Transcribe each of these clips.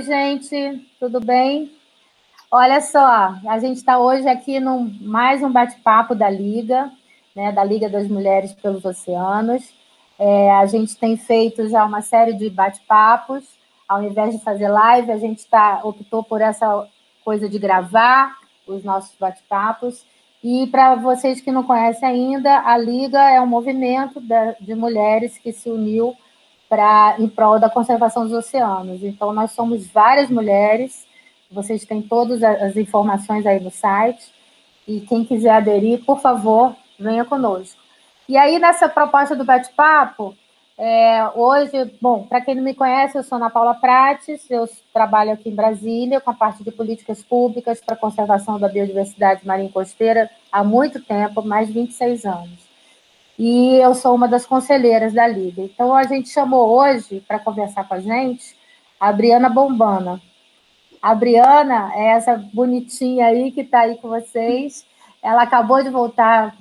Gente, tudo bem? Olha só, a gente está hoje aqui num mais um bate-papo da Liga, né, da Liga das Mulheres pelos Oceanos. A gente tem feito já uma série de bate-papos. Ao invés de fazer live, a gente optou por essa coisa de gravar os nossos bate-papos. E para vocês que não conhecem ainda, a Liga é um movimento de mulheres que se uniu em prol da conservação dos oceanos. Então, nós somos várias mulheres, vocês têm todas as informações aí no site, e quem quiser aderir, por favor, venha conosco. E aí, nessa proposta do bate-papo, hoje, bom, para quem não me conhece, eu sou Ana Paula Prates, eu trabalho aqui em Brasília com a parte de políticas públicas para a conservação da biodiversidade marinha e costeira há muito tempo, mais de 26 anos. E eu sou uma das conselheiras da Liga. Então, a gente chamou hoje, para conversar com a gente, a Briana Bombana. A Briana é essa bonitinha aí que está aí com vocês. Ela acabou de voltar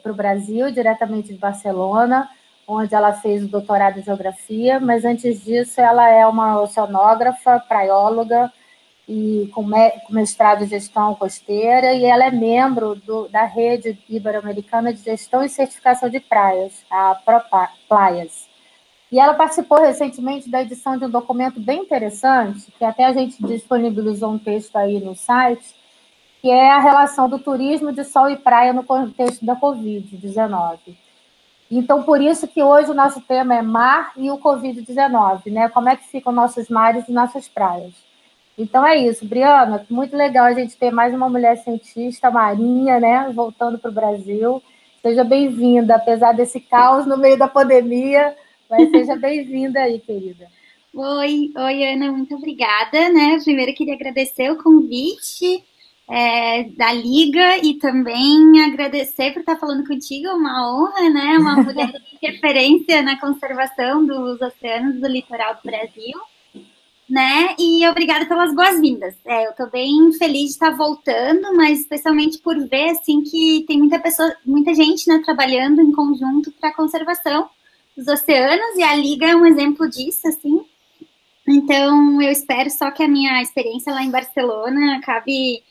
para o Brasil, diretamente de Barcelona, onde ela fez o doutorado em Geografia, mas antes disso ela é uma oceanógrafa, praióloga, e com mestrado em gestão costeira, e ela é membro da Rede Ibero-Americana de Gestão e Certificação de Praias, a ProPlaias. E ela participou recentemente da edição de um documento bem interessante, que até a gente disponibilizou um texto aí no site, que é a relação do turismo de sol e praia no contexto da Covid-19. Então, por isso que hoje o nosso tema é mar e o Covid-19, né? Como é que ficam nossos mares e nossas praias. Então é isso, Briana, muito legal a gente ter mais uma mulher cientista marinha, né, voltando para o Brasil. Seja bem-vinda, apesar desse caos no meio da pandemia, mas seja bem-vinda aí, querida. Oi, Ana, muito obrigada, né? Primeiro queria agradecer o convite da Liga e também agradecer por estar falando contigo, é uma honra, né? Uma mulher de referência na conservação dos oceanos do litoral do Brasil, né? E obrigada pelas boas-vindas. Eu estou bem feliz de estar voltando, mas especialmente por ver assim que tem muita gente, né, trabalhando em conjunto para a conservação dos oceanos, e a Liga é um exemplo disso, assim. Então, eu espero só que a minha experiência lá em Barcelona acabe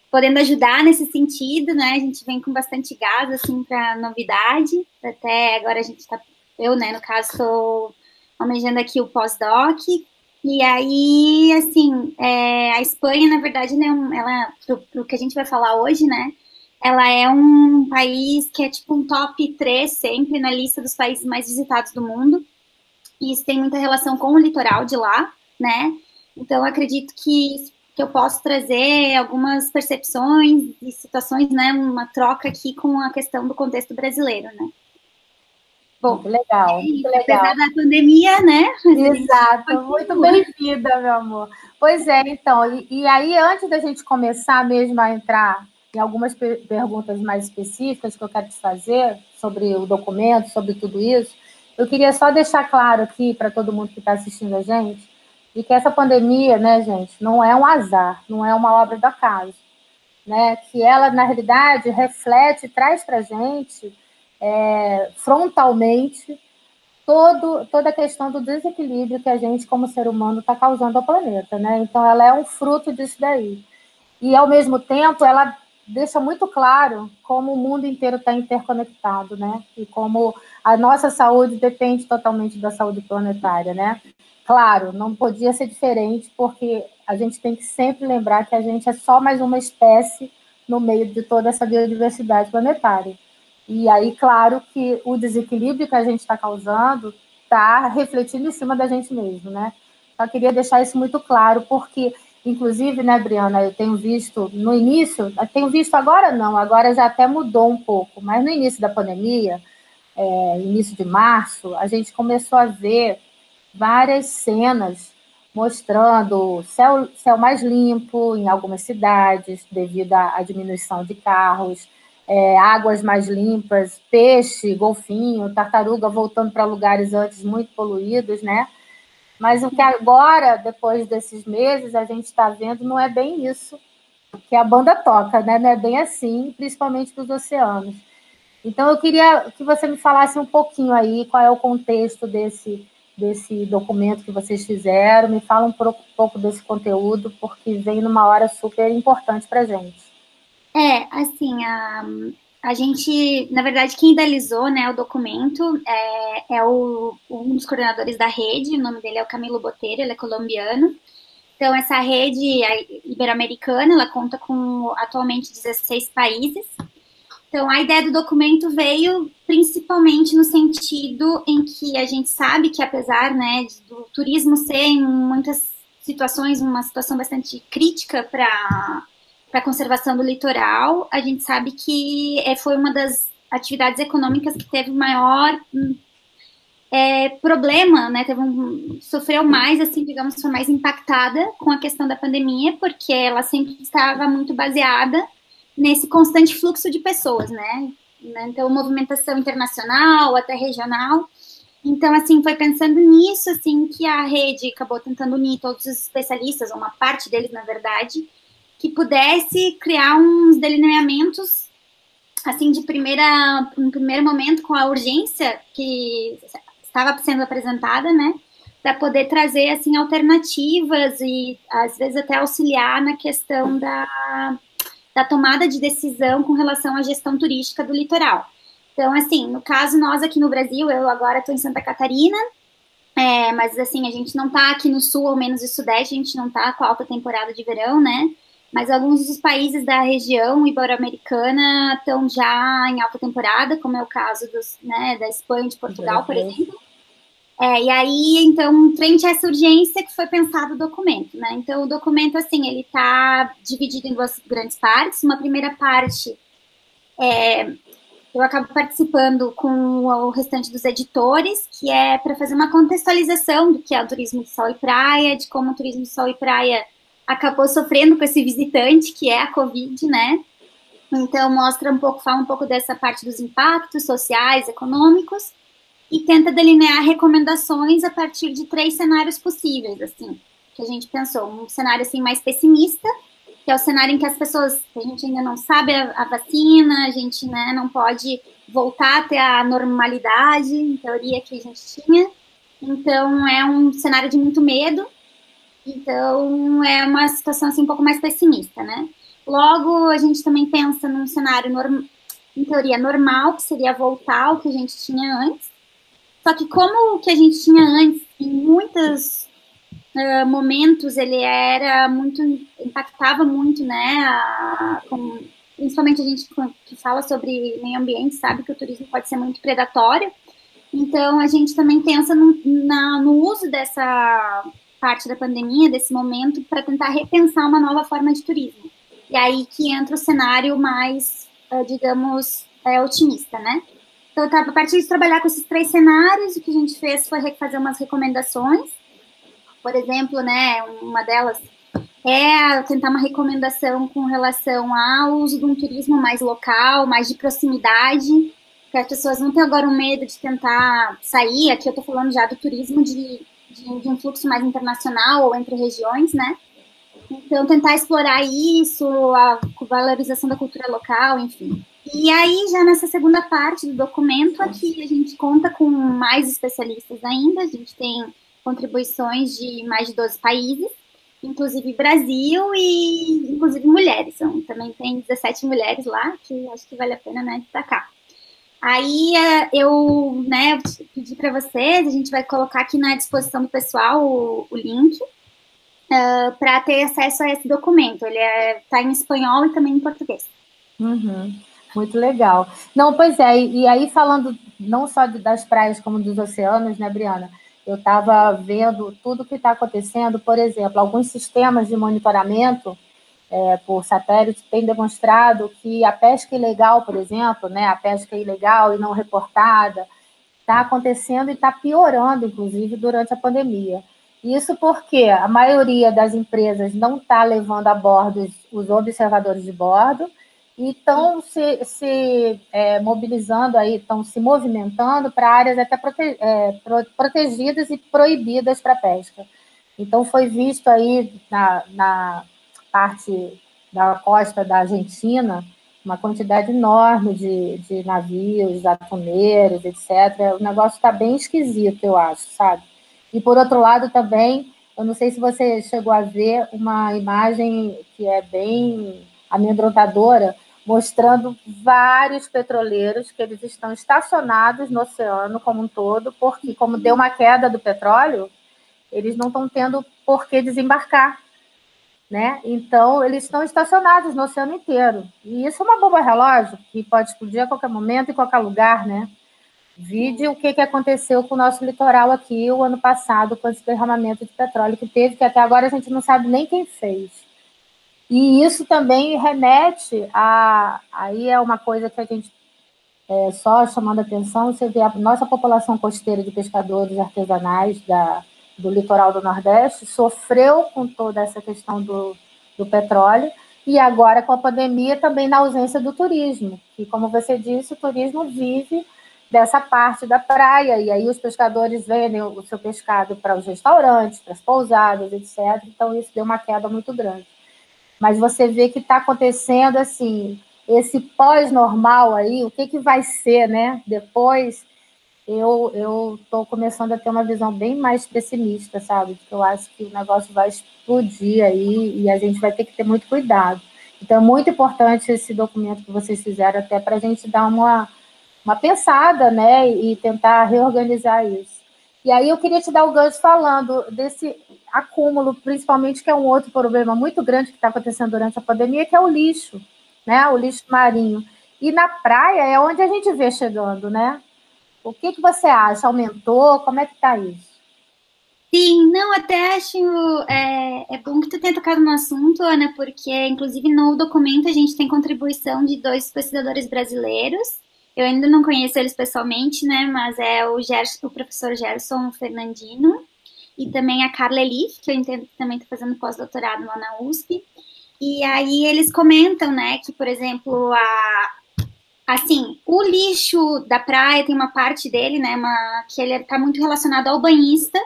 podendo ajudar nesse sentido, né? A gente vem com bastante gás, assim, para novidade. Até agora a gente está, eu, né, no caso, estou almejando aqui o pós-doc. E aí, assim, a Espanha, na verdade, né, ela, pro que a gente vai falar hoje, né? Ela é um país que é tipo um top 3 sempre na lista dos países mais visitados do mundo. E isso tem muita relação com o litoral de lá, né? Então, acredito que eu posso trazer algumas percepções e situações, né? Uma troca aqui com a questão do contexto brasileiro, né? Bom, Muito legal, muito legal. apesar da pandemia, né? Exato, muito bem-vinda, meu amor. Pois é, então, e aí, antes da gente começar mesmo a entrar em algumas perguntas mais específicas que eu quero te fazer sobre o documento, sobre tudo isso, eu queria só deixar claro aqui para todo mundo que está assistindo a gente, de que essa pandemia, né, gente, não é um azar, não é uma obra do acaso, né? Que ela, na realidade, reflete, traz para a gente frontalmente toda a questão do desequilíbrio que a gente, como ser humano, está causando ao planeta, né? Então, ela é um fruto disso daí. E, ao mesmo tempo, ela deixa muito claro como o mundo inteiro está interconectado, né? E como a nossa saúde depende totalmente da saúde planetária, né? Claro, não podia ser diferente, porque a gente tem que sempre lembrar que a gente é só mais uma espécie no meio de toda essa biodiversidade planetária. E aí, claro que o desequilíbrio que a gente está causando está refletindo em cima da gente mesmo, né? Só queria deixar isso muito claro, porque, inclusive, né, Briana, eu tenho visto no início, tenho visto agora não, agora já até mudou um pouco, mas no início da pandemia, início de março, a gente começou a ver várias cenas mostrando céu mais limpo em algumas cidades, devido à diminuição de carros, águas mais limpas, peixe, golfinho, tartaruga voltando para lugares antes muito poluídos, né? Mas o que agora, depois desses meses, a gente está vendo não é bem isso que a banda toca, né? Não é bem assim, principalmente para os oceanos. Então, eu queria que você me falasse um pouquinho aí qual é o contexto desse documento que vocês fizeram. Me fala um pouco desse conteúdo, porque vem numa hora super importante para a gente. Assim, a gente, na verdade, quem idealizou, né, o documento é um dos coordenadores da rede, o nome dele é o Camilo Botelho, ele é colombiano. Então, essa rede ibero-americana, ela conta com atualmente 16 países. Então, a ideia do documento veio principalmente no sentido em que a gente sabe que, apesar, né, do turismo ser em muitas situações uma situação bastante crítica para a conservação do litoral, a gente sabe que foi uma das atividades econômicas que teve maior problema, né? Sofreu mais, assim, digamos, foi mais impactada com a questão da pandemia, porque ela sempre estava muito baseada nesse constante fluxo de pessoas, né? Então, movimentação internacional, até regional. Então, assim, foi pensando nisso, assim, que a rede acabou tentando unir todos os especialistas, ou uma parte deles, na verdade, que pudesse criar uns delineamentos, assim, um primeiro momento, com a urgência que estava sendo apresentada, né? Para poder trazer, assim, alternativas e, às vezes, até auxiliar na questão da tomada de decisão com relação à gestão turística do litoral. Então, assim, no caso, nós aqui no Brasil, eu agora estou em Santa Catarina, mas, assim, a gente não está aqui no sul, ou menos no sudeste, a gente não está com a alta temporada de verão, né? Mas alguns dos países da região ibero-americana estão já em alta temporada, como é o caso da Espanha e de Portugal, por exemplo. E aí, então, frente a essa urgência que foi pensado o documento, né? Então, o documento, assim, ele está dividido em duas grandes partes. Uma primeira parte, eu acabo participando com o restante dos editores, que é para fazer uma contextualização do que é o turismo de sol e praia, de como o turismo de sol e praia acabou sofrendo com esse visitante, que é a Covid, né? Então, fala um pouco dessa parte dos impactos sociais, econômicos, e tenta delinear recomendações a partir de 3 cenários possíveis, assim, que a gente pensou. Um cenário, assim, mais pessimista, que é o cenário em que a gente ainda não sabe a vacina, a gente, né, não pode voltar a ter a normalidade, em teoria, que a gente tinha. Então, é um cenário de muito medo. Então, é uma situação, assim, um pouco mais pessimista, né? Logo, a gente também pensa num cenário, em teoria, normal, que seria voltar ao que a gente tinha antes. Só que como o que a gente tinha antes, em muitos momentos, ele impactava muito, né? Principalmente a gente que fala sobre meio ambiente sabe que o turismo pode ser muito predatório. Então, a gente também pensa no uso dessa parte da pandemia, desse momento, para tentar repensar uma nova forma de turismo. E aí que entra o cenário mais, digamos, otimista, né? Então, a partir de trabalhar com esses 3 cenários, o que a gente fez foi fazer umas recomendações. Por exemplo, né, uma delas é tentar uma recomendação com relação ao uso de um turismo mais local, mais de proximidade, que as pessoas não tenham agora um medo de tentar sair. Aqui eu estou falando já do turismo de um fluxo mais internacional ou entre regiões, né? Então, tentar explorar isso, a valorização da cultura local, enfim. E aí, já nessa segunda parte do documento, aqui a gente conta com mais especialistas ainda, a gente tem contribuições de mais de 12 países, inclusive Brasil e inclusive mulheres. Também tem 17 mulheres lá, que acho que vale a pena, né, destacar. Aí eu, né, pedi para vocês, a gente vai colocar aqui na disposição do pessoal o link para ter acesso a esse documento. Ele está em espanhol e também em português. Uhum. Muito legal. Não, pois é, e aí falando não só das praias como dos oceanos, né, Briana? Eu estava vendo tudo o que está acontecendo, por exemplo, alguns sistemas de monitoramento por satélite têm demonstrado que a pesca ilegal, por exemplo, né, a pesca ilegal e não reportada, está acontecendo e está piorando, inclusive, durante a pandemia. Isso porque a maioria das empresas não está levando a bordo os observadores de bordo, e estão se mobilizando aí, estão se movimentando para áreas até protegidas e proibidas para pesca. Então, foi visto aí na parte da costa da Argentina uma quantidade enorme de navios, atuneiros, etc. O negócio está bem esquisito, eu acho, sabe? E, por outro lado, também, eu não sei se você chegou a ver uma imagem que é bem amedrontadora, mostrando vários petroleiros que eles estão estacionados no oceano como um todo, porque como deu uma queda do petróleo, eles não estão tendo por que desembarcar, né? Então, eles estão estacionados no oceano inteiro. E isso é uma bomba relógio que pode explodir a qualquer momento, em qualquer lugar, né? Vide o que aconteceu com o nosso litoral aqui o ano passado, com esse derramamento de petróleo que teve, que até agora a gente não sabe nem quem fez. E isso também remete a... Aí é uma coisa que a gente, só chamando a atenção, você vê a nossa população costeira de pescadores artesanais do litoral do Nordeste sofreu com toda essa questão do petróleo, e agora com a pandemia também na ausência do turismo, que, como você disse, o turismo vive dessa parte da praia, e aí os pescadores vendem o seu pescado para os restaurantes, para as pousadas, etc. Então isso deu uma queda muito grande. Mas você vê que está acontecendo assim, esse pós-normal aí, o que vai ser, né? Depois, eu estou começando a ter uma visão bem mais pessimista, sabe? Porque eu acho que o negócio vai explodir aí e a gente vai ter que ter muito cuidado. Então, é muito importante esse documento que vocês fizeram, até para a gente dar uma pensada, né? E tentar reorganizar isso. E aí eu queria te dar o gancho falando desse acúmulo, principalmente, que é um outro problema muito grande que está acontecendo durante a pandemia, que é o lixo, né? O lixo marinho. E na praia é onde a gente vê chegando, né? O que você acha? Aumentou? Como é que está isso? Sim, não, até acho é bom que tu tenha tocado no assunto, Ana, porque inclusive no documento a gente tem contribuição de dois pesquisadores brasileiros. Eu ainda não conheço eles pessoalmente, né? Mas é o professor Gerson Fernandino e também a Carla Elif, que eu entendo que também está fazendo pós-doutorado lá na USP. E aí eles comentam, né, que, por exemplo, assim, o lixo da praia tem uma parte dele, né, que ele está muito relacionado ao banhista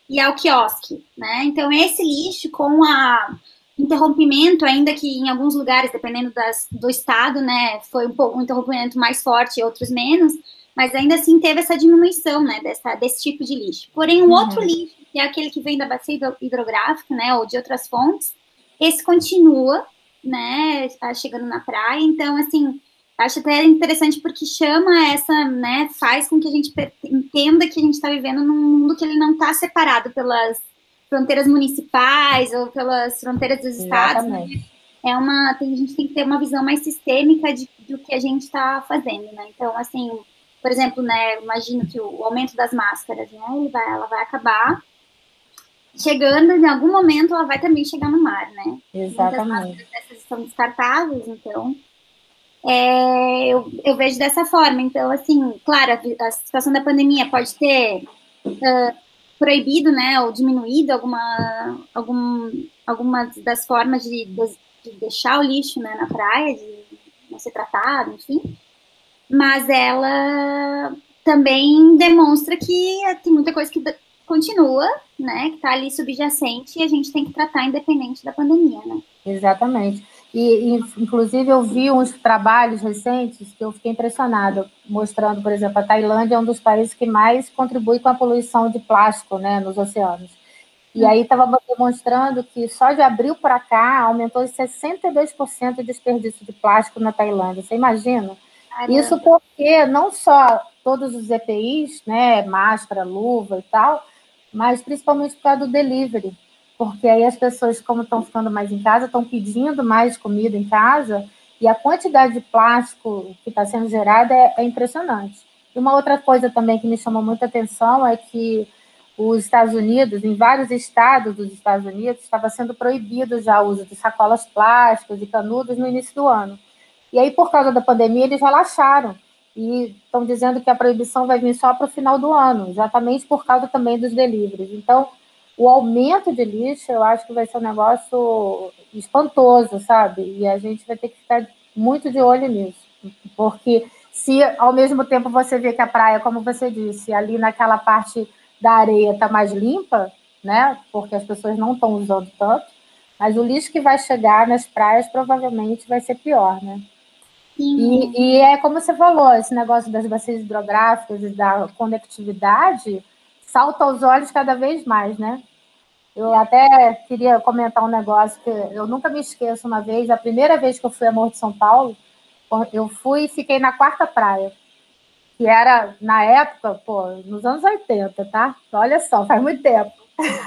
e ao quiosque, né? Então, esse lixo com a interrompimento, ainda que em alguns lugares, dependendo do estado, né, foi um interrompimento mais forte e outros menos, mas ainda assim teve essa diminuição, né, desse tipo de lixo. Porém, um outro lixo, que é aquele que vem da bacia hidrográfica, né, ou de outras fontes, esse continua, né, chegando na praia. Então, assim, acho até interessante porque chama essa, né, faz com que a gente entenda que a gente está vivendo num mundo que ele não está separado pelas fronteiras municipais ou pelas fronteiras dos estados. Né? A gente tem que ter uma visão mais sistêmica do que a gente está fazendo, né? Então, assim, por exemplo, né, imagino que o aumento das máscaras, né, ela vai acabar chegando, em algum momento ela vai também chegar no mar, né? Exatamente. Muitas máscaras dessas são descartáveis, então eu vejo dessa forma. Então, assim, claro, a situação da pandemia pode ter proibido, né, ou diminuído algumas das formas de deixar o lixo, né, na praia, de não ser tratado, enfim. Mas ela também demonstra que tem muita coisa que continua, né, que está ali subjacente e a gente tem que tratar independente da pandemia, né? Exatamente. E, inclusive, eu vi uns trabalhos recentes que eu fiquei impressionada, mostrando, por exemplo, a Tailândia é um dos países que mais contribui com a poluição de plástico, né, nos oceanos. E aí estava demonstrando que só de abril para cá aumentou 62% o desperdício de plástico na Tailândia. Você imagina? Caramba. Isso porque não só todos os EPIs, né, máscara, luva e tal, mas principalmente por causa do delivery. Porque aí as pessoas, como estão ficando mais em casa, estão pedindo mais comida em casa, e a quantidade de plástico que está sendo gerada é impressionante. E uma outra coisa também que me chamou muita atenção é que os Estados Unidos, em vários estados dos Estados Unidos, estava sendo proibido já o uso de sacolas plásticas e canudos no início do ano. E aí, por causa da pandemia, eles relaxaram. E estão dizendo que a proibição vai vir só para o final do ano, exatamente por causa também dos deliveries. Então, o aumento de lixo, eu acho que vai ser um negócio espantoso, sabe? E a gente vai ter que ficar muito de olho nisso. Porque se, ao mesmo tempo, você vê que a praia, como você disse, ali naquela parte da areia está mais limpa, né? Porque as pessoas não estão usando tanto, mas o lixo que vai chegar nas praias provavelmente vai ser pior, né? E é como você falou, esse negócio das bacias hidrográficas e da conectividade, salta aos olhos cada vez mais, né? Eu até queria comentar um negócio que eu nunca me esqueço. Uma vez, a primeira vez que eu fui a Morro de São Paulo, eu fui e fiquei na quarta praia, que era, na época, pô, nos anos 80, tá? Olha só, faz muito tempo.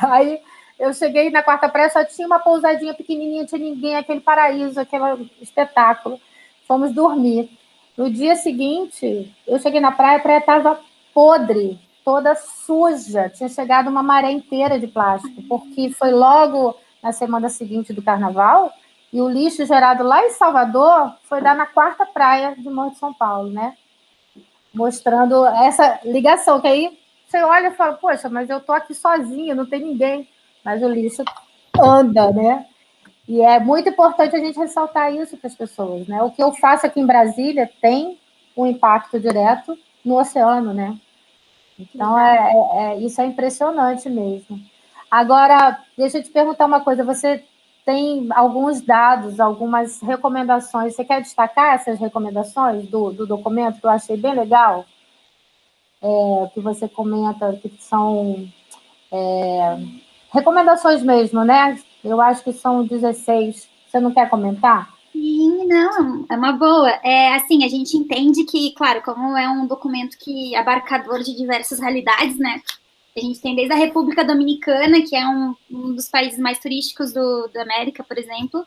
Aí eu cheguei na quarta praia, só tinha uma pousadinha pequenininha, não tinha ninguém, aquele paraíso, aquele espetáculo. Fomos dormir. No dia seguinte, eu cheguei na praia, a praia estava podre, toda suja. Tinha chegado uma maré inteira de plástico, porque foi logo na semana seguinte do carnaval, e o lixo gerado lá em Salvador foi dar na quarta praia de Morro de São Paulo, né? Mostrando essa ligação, que aí você olha e fala, poxa, mas eu estou aqui sozinha, não tem ninguém. Mas o lixo anda, né? E é muito importante a gente ressaltar isso para as pessoas, né? O que eu faço aqui em Brasília tem um impacto direto no oceano, né? Então, isso é impressionante mesmo. Agora, deixa eu te perguntar uma coisa. Você tem alguns dados, algumas recomendações. Você quer destacar essas recomendações do documento, que eu achei bem legal? Que você comenta que são recomendações mesmo, né? Eu acho que são 16. Você não quer comentar? Sim, não, é uma boa. É assim, a gente entende que, claro, como é um documento que é abarcador de diversas realidades, né? A gente tem desde a República Dominicana, que é um dos países mais turísticos da América, por exemplo,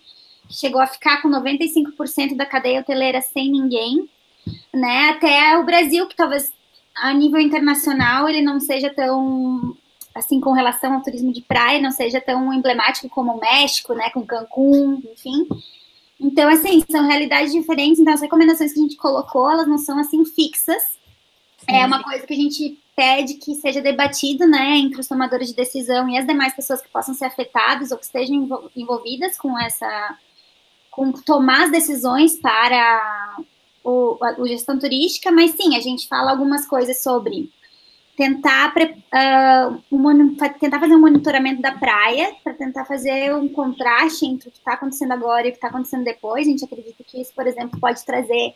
que chegou a ficar com 95% da cadeia hoteleira sem ninguém, né? Até o Brasil, que talvez a nível internacional ele não seja tão, assim, com relação ao turismo de praia, não seja tão emblemático como o México, né? Com Cancún, enfim. Então, assim, são realidades diferentes. Então, as recomendações que a gente colocou, elas não são, assim, fixas. É uma coisa que a gente pede que seja debatido, né, entre os tomadores de decisão e as demais pessoas que possam ser afetadas ou que estejam envolvidas com tomar as decisões para a gestão turística. Mas, sim, a gente fala algumas coisas sobre tentar, tentar fazer um monitoramento da praia, para tentar fazer um contraste entre o que está acontecendo agora e o que está acontecendo depois. A gente acredita que isso, por exemplo, pode trazer,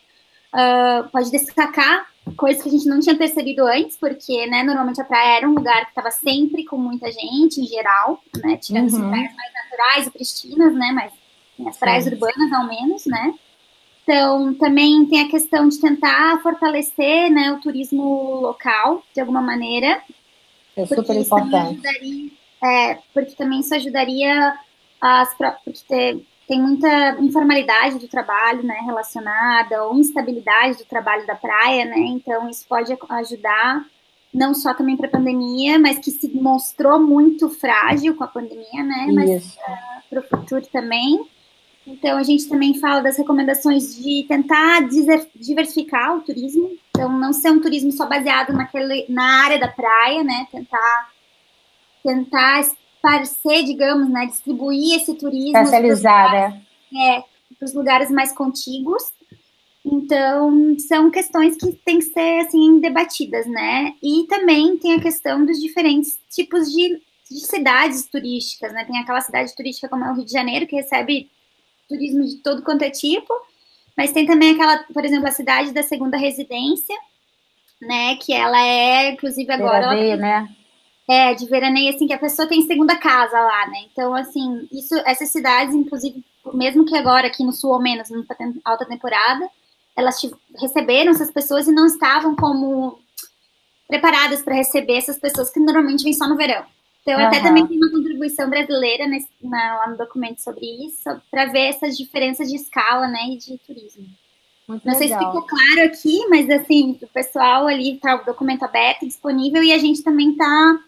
pode destacar coisas que a gente não tinha percebido antes, porque, né, normalmente a praia era um lugar que estava sempre com muita gente, em geral, né, tirando as praias mais naturais e pristinas, né, mas as praias urbanas, ao menos, né. Então, também tem a questão de tentar fortalecer, né, o turismo local, de alguma maneira. É super importante. Porque também isso ajudaria porque tem muita informalidade do trabalho, né, relacionada, ou instabilidade do trabalho da praia, né, então isso pode ajudar, não só também para a pandemia, mas que se mostrou muito frágil com a pandemia, né, mas para o futuro também. Então, a gente também fala das recomendações de tentar diversificar o turismo. Então, não ser um turismo só baseado na área da praia, né? Tentar esparcer, digamos, né? Distribuir esse turismo especializar, para os lugares mais contíguos. Então, são questões que têm que ser, assim, debatidas, né? E também tem a questão dos diferentes tipos de cidades turísticas, né? Tem aquela cidade turística como é o Rio de Janeiro, que recebe turismo de todo quanto é tipo, mas tem também aquela, por exemplo, a cidade da segunda residência, né, que ela é, inclusive agora... Veraneio, né? De veraneio, assim, que a pessoa tem segunda casa lá, né, então, assim, essas cidades, inclusive, mesmo que agora aqui no sul, ou menos, não está tendo alta temporada, elas receberam essas pessoas e não estavam como preparadas para receber essas pessoas que normalmente vêm só no verão. Então, até também tem uma contribuição brasileira lá no documento sobre isso, para ver essas diferenças de escala, né, e de turismo. Muito Não legal. sei se ficou claro aqui, mas, assim, o pessoal ali está o documento aberto, disponível, e a gente também está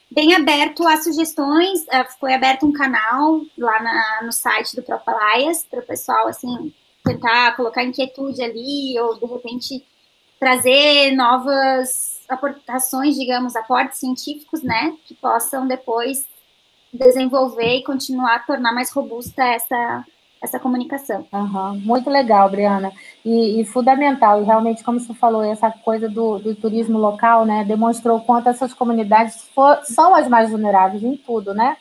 bem aberto a sugestões. Foi aberto um canal lá no site do Propalaias, para o pessoal, assim, tentar colocar inquietude ali, ou, de repente, trazer novas aportações, digamos, aportes científicos, né, que possam depois desenvolver e continuar a tornar mais robusta essa comunicação. Muito legal, Briana, e fundamental, e realmente, como você falou, essa coisa do turismo local, né, demonstrou o quanto essas comunidades são as mais vulneráveis em tudo, né,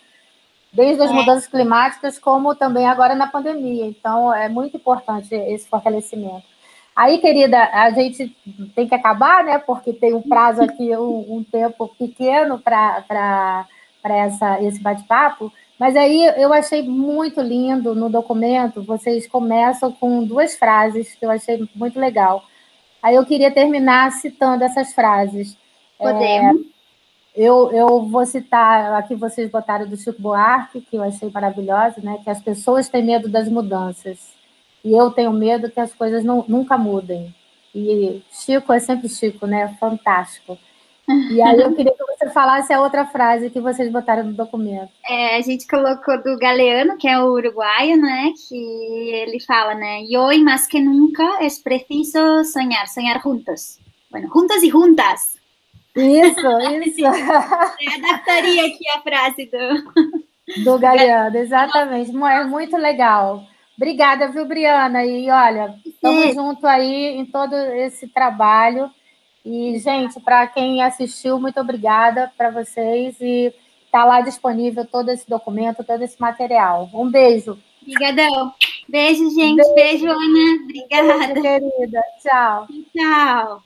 desde as mudanças climáticas, como também agora na pandemia. Então, é muito importante esse fortalecimento. Aí, querida, a gente tem que acabar, né? Porque tem um prazo aqui, um tempo pequeno para esse bate-papo. Mas aí eu achei muito lindo no documento, vocês começam com 2 frases que eu achei muito legal. Aí eu queria terminar citando essas frases. Podemos. Eu vou citar, aqui vocês botaram do Chico Buarque, que eu achei maravilhosa, né? Que as pessoas têm medo das mudanças. E eu tenho medo que as coisas nunca mudem. E Chico é sempre Chico, né? Fantástico. E aí eu queria que você falasse a outra frase que vocês botaram no documento. A gente colocou do Galeano, que é o uruguaio, né? Que ele fala, né? E hoy más que nunca es preciso soñar, soñar juntos. Bueno, juntos e juntas. Isso. Eu adaptaria aqui a frase Do Galeano, exatamente. É muito legal. Obrigada, viu, Briana? E olha, estamos junto aí em todo esse trabalho. E, gente, para quem assistiu, muito obrigada para vocês. E está lá disponível todo esse documento, todo esse material. Um beijo. Obrigadão. Beijo, gente. Beijo, Ana. Obrigada. Beijo, querida. Tchau. Tchau.